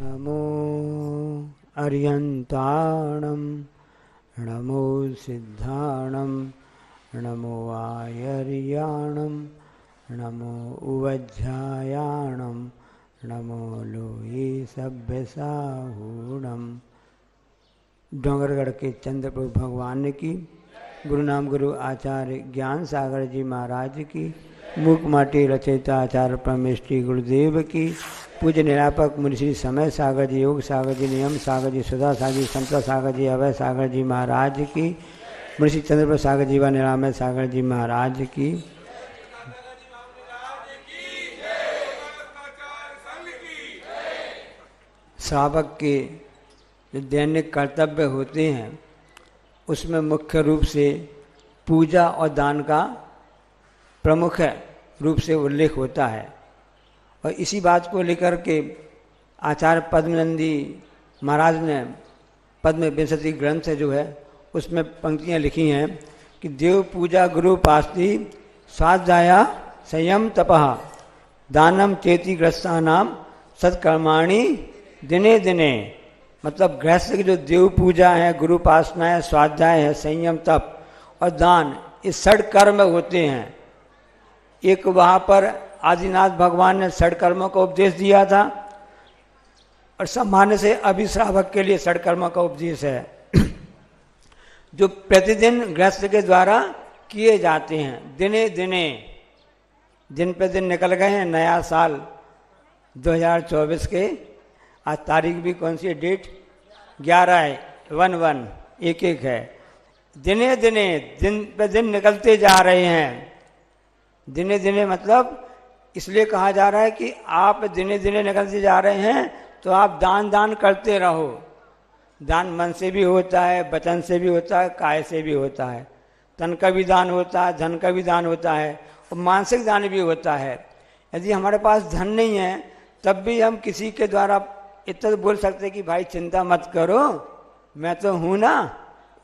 नमो अर्यन्ताणं नमो सिद्धाणं नमो आयर्याणं नमो उवज्झायाणं नमो लोये सभ्यसाहूणम्। डोंगरगढ़ के चंद्रप्रभु भगवान की, गुरु नाम गुरु आचार्य ज्ञान सागर जी महाराज की, मूक माटी रचयिता आचार्य परमेष्टि गुरुदेव की, पूज्य निरापक मुनि श्री समय सागर जी, योग सागर जी, नियम सागर जी, सुधा सागर जी, संतरा सागर जी, अभय सागर जी महाराज की, मुनि श्री चंद्रप्रभु सागर जी व निरामय सागर जी महाराज की। श्रावक के जो दैनिक कर्तव्य होते हैं उसमें मुख्य रूप से पूजा और दान का प्रमुख रूप से उल्लेख होता है। और इसी बात को लेकर के आचार्य पद्मनंदी महाराज ने पद्म विंशति ग्रंथ जो है उसमें पंक्तियाँ लिखी हैं कि देव पूजा गुरु पास्ति स्वाध्याया संयम तपः दानम चेति ग्रस्तानाम सत्कर्माणि दिने दिने। मतलब गृहस्थ की जो देव पूजा है, गुरु उपासना है, स्वाध्याय है, संयम तप और दान, ये षड कर्म होते हैं। एक वहाँ पर आदिनाथ भगवान ने षड कर्मों का उपदेश दिया था और सामान्य से अभी श्रावक के लिए षड कर्मों का उपदेश है जो प्रतिदिन गृहस्थ के द्वारा किए जाते हैं। दिने दिने, दिन पे दिन निकल गए हैं, नया साल 2024 के आज तारीख भी कौन सी है, डेट 11 है, 11 है। दिने दिने, दिन पे दिन निकलते जा रहे हैं। दिने दिने मतलब इसलिए कहा जा रहा है कि आप दिने दिने निकलते जा रहे हैं तो आप दान करते रहो। दान मन से भी होता है, वचन से भी होता है, काय से भी होता है। तन का भी दान होता है, धन का भी दान होता है और मानसिक दान भी होता है। यदि हमारे पास धन नहीं है तब भी हम किसी के द्वारा इतना तो बोल सकते कि भाई चिंता मत करो, मैं तो हूँ ना,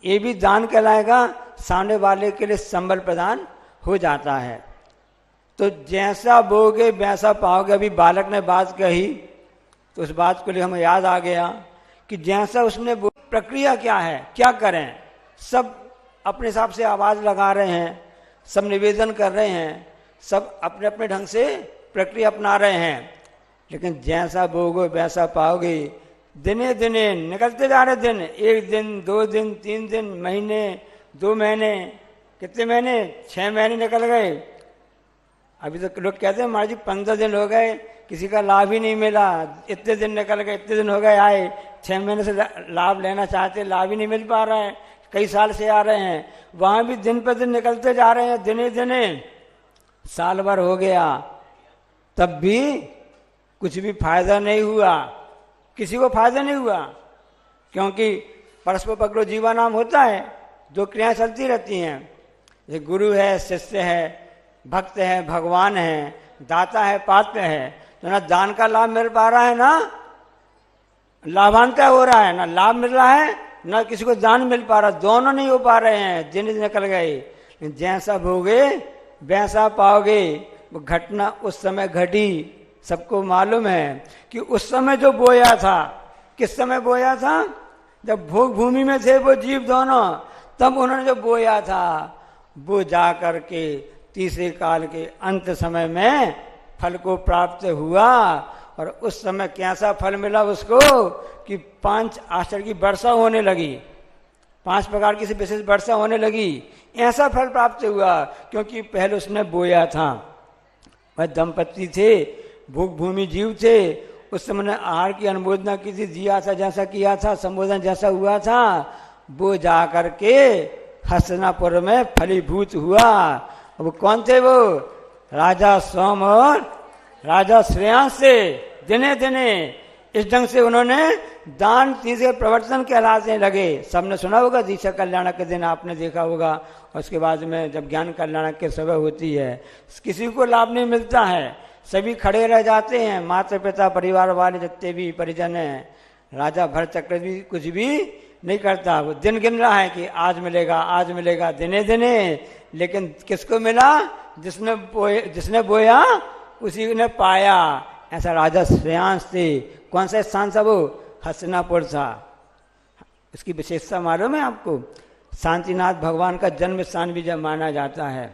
ये भी दान कहलाएगा। सामने वाले के लिए संबल प्रदान हो जाता है। तो जैसा बोगे वैसा पाओगे। अभी बालक ने बात कही तो उस बात को लिए हमें याद आ गया कि जैसा उसने प्रक्रिया क्या है, क्या करें। सब अपने हिसाब से आवाज़ लगा रहे हैं, सब निवेदन कर रहे हैं, सब अपने अपने ढंग से प्रक्रिया अपना रहे हैं, लेकिन जैसा बोगे वैसा पाओगे। दिने दिने निकलते जा रहे दिन, 1 दिन, 2 दिन, 3 दिन, महीने, 2 महीने, कितने महीने, 6 महीने निकल गए। अभी तो लोग कहते हैं महाराज जी 15 दिन हो गए, किसी का लाभ ही नहीं मिला। इतने दिन निकल गए, इतने दिन हो गए आए, 6 महीने से लाभ लेना चाहते, लाभ ही नहीं मिल पा रहा है, कई साल से आ रहे हैं। वहाँ भी दिन पर दिन निकलते जा रहे हैं, दिने दिने, साल भर हो गया, तब भी कुछ भी फायदा नहीं हुआ, किसी को फायदा नहीं हुआ। क्योंकि परस्पर पकड़ो जीवा नाम होता है, 2 क्रियाएं चलती रहती हैं। जैसे गुरु है, शिष्य है, भक्त है, भगवान है, दाता है, पात्र है, तो ना दान का लाभ मिल पा रहा है, ना लाभांतर हो रहा है, ना लाभ मिल रहा है, ना किसी को दान मिल पा रहा, दोनों नहीं हो पा रहे हैं। दिन निकल गए। जैसा भोगे वैसा पाओगे। वो घटना उस समय घटी, सबको मालूम है कि उस समय जो बोया था, किस समय बोया था, जब भोग भूमि में थे वो जीव दोनों, तब उन्होंने जो बोया था वो जा करके तीसरे काल के अंत समय में फल को प्राप्त हुआ। और उस समय कैसा फल मिला उसको कि 5 आश्चर्य की वर्षा होने लगी, 5 प्रकार की विशेष वर्षा होने लगी। ऐसा फल प्राप्त हुआ क्योंकि पहले उसने बोया था। वह दंपति थे, भोग भूमि जीव थे, उस समय ने आहार की अनुमोदना की थी, दिया था जैसा किया था, संबोधन जैसा हुआ था, वो जा करके हस्तिनापुर में फलीभूत हुआ। वो कौन थे? वो राजा सोम और राजा श्रेयांश से। दिने दिने इस ढंग से उन्होंने दान तीसरे प्रवर्तन कहलाने लगे। सबने सुना होगा दीक्षा कल्याणक के दिन, आपने देखा होगा। और उसके बाद में जब ज्ञान कल्याणक की सभा होती है, किसी को लाभ नहीं मिलता है, सभी खड़े रह जाते हैं, माता पिता परिवार वाले जितने भी परिजन हैं। राजा भरत चक्र भी कुछ भी नहीं करता, वो दिन गिन रहा है कि आज मिलेगा, आज मिलेगा, दिने दिने। लेकिन किसको मिला? जिसने बोया उसी ने पाया। ऐसा राजा श्रेयांश थे। कौन सा स्थान था वो? हस्तिनापुर था। उसकी विशेषता मालूम है आपको? शांतिनाथ भगवान का जन्म स्थान भी जब माना जाता है,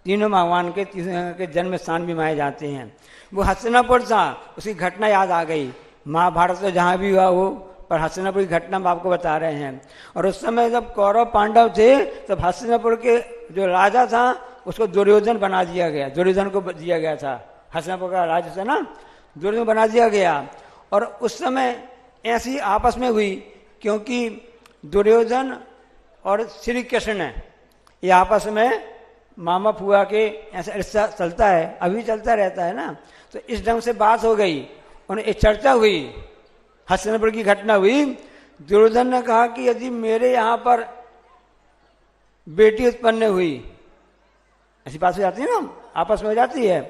तीनों भगवान के जन्म स्थान भी माने जाते हैं। वो हस्तिनापुर था। उसकी घटना याद आ गई। महाभारत तो जहाँ भी हुआ वो, पर हस्तिनापुर की घटना हम आपको बता रहे हैं। और उस समय जब कौरव पांडव थे तब हस्तिनापुर के जो राजा था उसको दुर्योधन बना दिया गया। दुर्योधन को दिया गया था, हस्तिनापुर का राजा था ना, दुर्योधन बना दिया गया। और उस समय ऐसी आपस में हुई क्योंकि दुर्योधन और श्री कृष्ण ये आपस में मामा फुआ के ऐसा रिश्ता चलता है, अभी चलता रहता है ना। तो इस ढंग से बात हो गई, उन्हें एक चर्चा हुई, हस्तिनापुर की घटना हुई। दुर्योधन ने कहा कि यदि मेरे यहाँ पर बेटी उत्पन्न हुई, ऐसी बात हो जाती है ना, आपस में हो जाती है,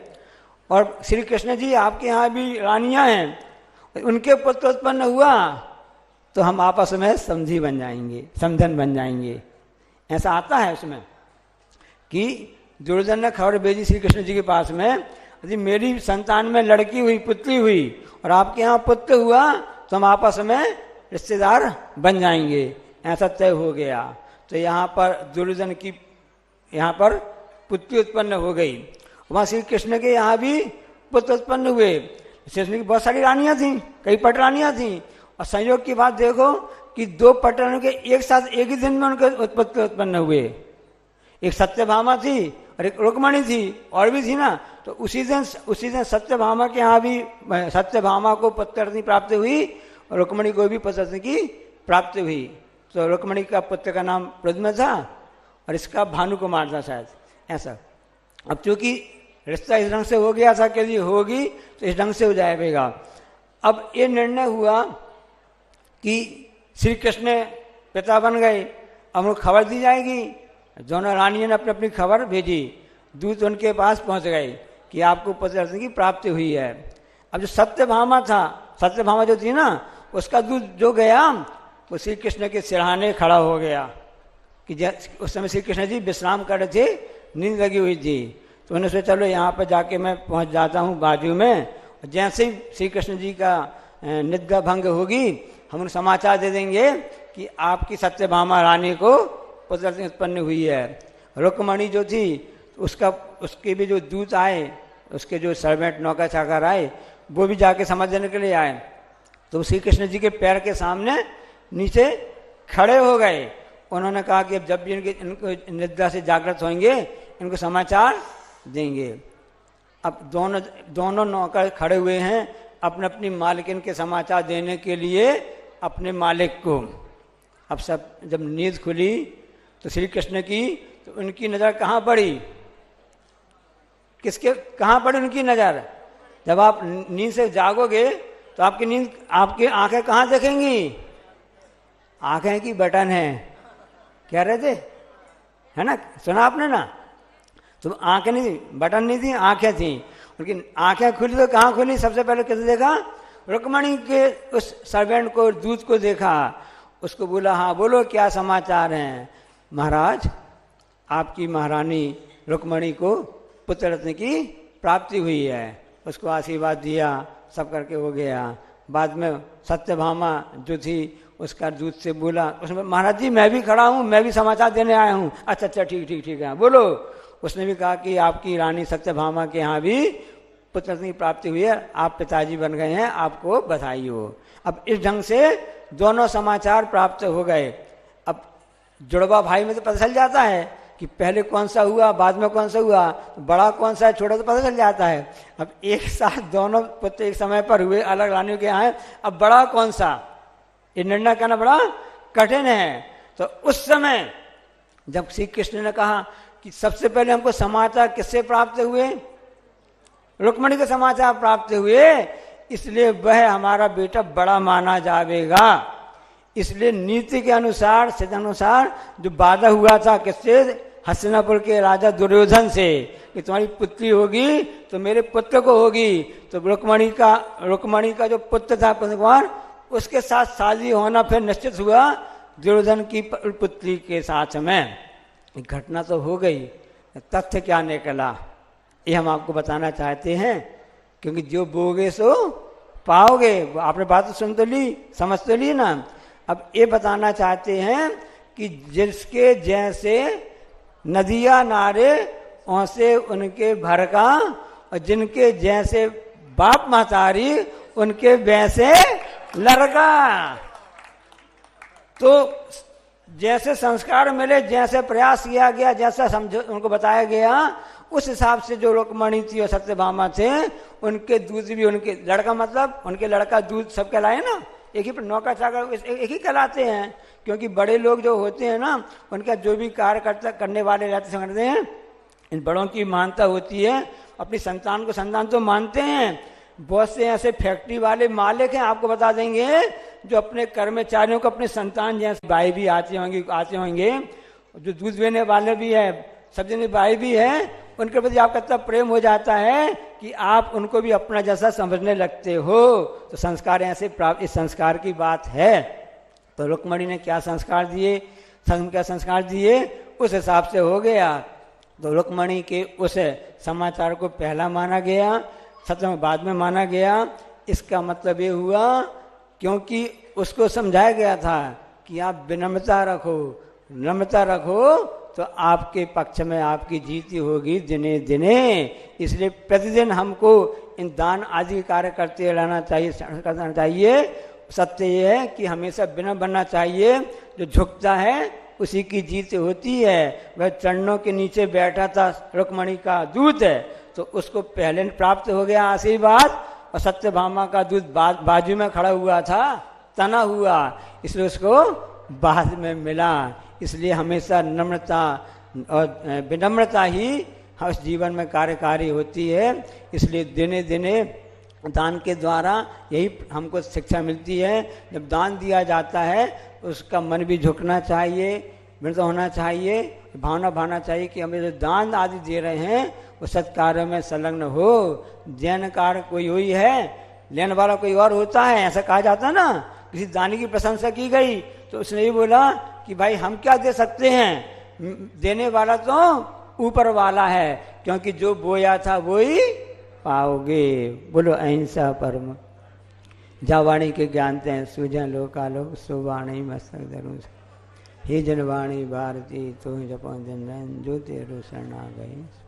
और श्री कृष्ण जी आपके यहाँ भी रानियां हैं, उनके पुत्र उत्पन्न हुआ तो हम आपस में समझी बन जाएंगे, समझन बन जाएंगे। ऐसा आता है उसमें कि दुर्योधन ने खबर भेजी श्री कृष्ण जी के पास में, यदि मेरी संतान में लड़की हुई, पुत्री हुई और आपके यहाँ पुत्र हुआ तो हम आपस में रिश्तेदार बन जाएंगे। ऐसा तय हो गया। तो यहाँ पर दुर्योधन की यहाँ पर पुत्री उत्पन्न हो गई। वहाँ श्री कृष्ण के यहाँ भी पुत्र उत्पन्न हुए। श्री कृष्ण की बहुत सारी रानियाँ थीं, कई पट रानियाँ थीं, और संयोग की बात देखो कि 2 पट रानियों के एक साथ एक ही दिन में उनके पुत्र उत्पन्न हुए। एक सत्यभामा थी और एक रुक्मणी थी, और भी थी ना। तो उसी दिन सत्यभामा के यहाँ भी, सत्यभामा को पुत्ररत्नी प्राप्त हुई और रुक्मणी को भी पुत्ररत्नी की प्राप्ति हुई। तो रुक्मणी का पुत्र का नाम प्रद्युम्न था और इसका भानुकुमार था शायद, ऐसा। अब चूंकि रिश्ता इस ढंग से हो गया था कि यदि होगी तो इस ढंग से हो जाएगा। अब ये निर्णय हुआ कि श्री कृष्ण पिता बन गए। अब उनको खबर दी जाएगी। दोनों रानियों ने अपनी अपनी खबर भेजी, दूत उनके पास पहुंच गए कि आपको पुत्ररत्न की प्राप्ति हुई है। अब जो सत्यभामा था, सत्यभामा जो थी ना, उसका दूत जो गया वो श्री कृष्ण के सिरहाने खड़ा हो गया कि उस समय श्री कृष्ण जी विश्राम कर रहे थे, नींद लगी हुई थी। तो उन्होंने सोचा चलो यहाँ पर जाके मैं पहुँच जाता हूँ बाजू में। जैसे ही श्री कृष्ण जी का निद्रा भंग होगी हम उन्हें समाचार दे देंगे कि आपकी सत्यभामा रानी को पुत्ररत्न उत्पन्न हुई है। रुक्मणी जो थी उसके भी जो दूत आए, उसके जो सर्वेंट नौकर चाकर आए, वो भी जाके समझने के लिए आए। तो श्री कृष्ण जी के पैर के सामने नीचे खड़े हो गए। उन्होंने कहा कि अब जब भी इनको निद्रा से जागृत होंगे इनको समाचार देंगे। अब दोनों नौकर खड़े हुए हैं अपने अपनी मालिकिन के समाचार देने के लिए अपने मालिक को। अब सब जब नींद खुली तो श्री कृष्ण की, तो उनकी नज़र कहाँ पड़ी? किसके कहाँ पड़ी उनकी नज़र? जब आप नींद से जागोगे तो आपकी आंखें कहाँ देखेंगी? आंखें की बटन है, कह रहे थे, है ना, सुना आपने ना? तो आंखें नहीं थी, बटन नहीं थी, आंखें थी। उनकी आंखें खुली तो कहाँ खुली? सबसे पहले किसे देखा? रुक्मणी के उस सर्वेंट को, दूत को देखा। उसको बोला हाँ बोलो क्या समाचार हैं? महाराज आपकी महारानी रुक्मणी को पुत्ररत्न की प्राप्ति हुई है। उसको आशीर्वाद दिया, सब करके हो गया। बाद में सत्यभामा जो थी उसका दूत से बोला, उसने महाराज जी मैं भी खड़ा हूँ, मैं भी समाचार देने आया हूँ। अच्छा अच्छा ठीक है बोलो। उसने भी कहा कि आपकी रानी सत्यभामा के यहाँ भी पुत्ररत्न की प्राप्ति हुई है, आप पिताजी बन गए हैं, आपको बधाई हो। अब इस ढंग से दोनों समाचार प्राप्त हो गए। अब जुड़वा भाई में तो पता चल जाता है कि पहले कौन सा हुआ, बाद में कौन सा हुआ, बड़ा कौन सा है, छोटा तो पता चल जाता है। अब एक साथ दोनों पुत्र एक समय पर हुए, अलग रानियों के यहाँ, अब बड़ा कौन सा, ये निर्णय करना बड़ा कठिन है। तो उस समय जब श्री कृष्ण ने कहा कि सबसे पहले हमको समाचार किससे प्राप्त हुए? रुक्मणी के समाचार प्राप्त हुए, इसलिए वह हमारा बेटा बड़ा माना जाएगा। इसलिए नीति के अनुसार, सिद्ध अनुसार जो वादा हुआ था किससे? हस्तिनापुर के राजा दुर्योधन से कि तुम्हारी पुत्री होगी तो मेरे पुत्र को होगी। तो रुक्मणी का जो पुत्र था कुमार, उसके साथ शादी होना फिर निश्चित हुआ दुर्योधन की पुत्री के साथ में। घटना तो हो गई, तथ्य क्या निकला ये हम आपको बताना चाहते हैं क्योंकि जो बोगे सो पाओगे। आपने बात तो सुन तो ली, समझ तो ली ना। अब ये बताना चाहते हैं कि जिसके जैसे नदियां नारे वैसे उनके भर का, और जिनके जैसे बाप महतारी उनके वैसे लड़का। तो जैसे संस्कार मिले, जैसे प्रयास किया गया, जैसा समझो उनको बताया गया, उस हिसाब से जो रुक्मणी थी और सत्यभामा थे, उनके दूध भी, उनके लड़का मतलब उनके लड़का दूध सब कहलाए ना, एक ही पर नौकर चाकर एक ही कहलाते हैं। क्योंकि बड़े लोग जो होते हैं ना, उनका जो भी कार्य करने वाले रहते समझते हैं, इन बड़ों की मानता होती है, अपनी संतान को संतान तो मानते हैं। बहुत से ऐसे फैक्ट्री वाले मालिक हैं, आपको बता देंगे, जो अपने कर्मचारियों को अपने संतान जैसे भाई भी आते होंगे, जो दूध देने वाले भी है, सब जने भाई भी है, उनके प्रति आपका इतना प्रेम हो जाता है कि आप उनको भी अपना जैसा समझने लगते हो। तो संस्कार ऐसे प्राप्त, इस संस्कार की बात है। तो रुक्मणी ने क्या संस्कार दिए, क्या संस्कार दिए, उस हिसाब से हो गया। तो रुक्मणी के उस समाचार को पहला माना गया, सत्यम बाद में माना गया। इसका मतलब ये हुआ क्योंकि उसको समझाया गया था कि आप विनम्रता रखो, नम्रता रखो, तो आपके पक्ष में आपकी जीत होगी दिने दिने। इसलिए प्रतिदिन हमको इन दान आदि कार्य करते रहना चाहिए, करना चाहिए। सत्य ये है कि हमेशा विनम्र बनना चाहिए। जो झुकता है उसी की जीत होती है। वह चरणों के नीचे बैठा था, रुक्मणी का दूत है, तो उसको पहले प्राप्त हो गया आशीर्वाद, और सत्यभामा का दूध बाजू में खड़ा हुआ था, तना हुआ, इसलिए उसको बाद में मिला। इसलिए हमेशा नम्रता और विनम्रता ही उस जीवन में कार्यकारी होती है। इसलिए दिने दिने दान के द्वारा यही हमको शिक्षा मिलती है। जब दान दिया जाता है उसका मन भी झुकना चाहिए, मृत होना चाहिए, भावना चाहिए कि हमें जो दान आदि दे रहे हैं वो सत्कार्य में संलग्न हो। जैन कार्य कोई हुई है, लेने वाला कोई और होता है, ऐसा कहा जाता ना। किसी दानी की प्रशंसा की गई तो उसने ही बोला कि भाई हम क्या दे सकते हैं, देने वाला तो ऊपर वाला है, क्योंकि जो बोया था वो ही पाओगे। बोलो अहिंसा परम। जा वाणी के ज्ञानते हैं सूझन लोकालोक, सो वाणी मस्तक धरू। हे जनवाणी भारती तो जपो जन जो तेरो शरण आ गए।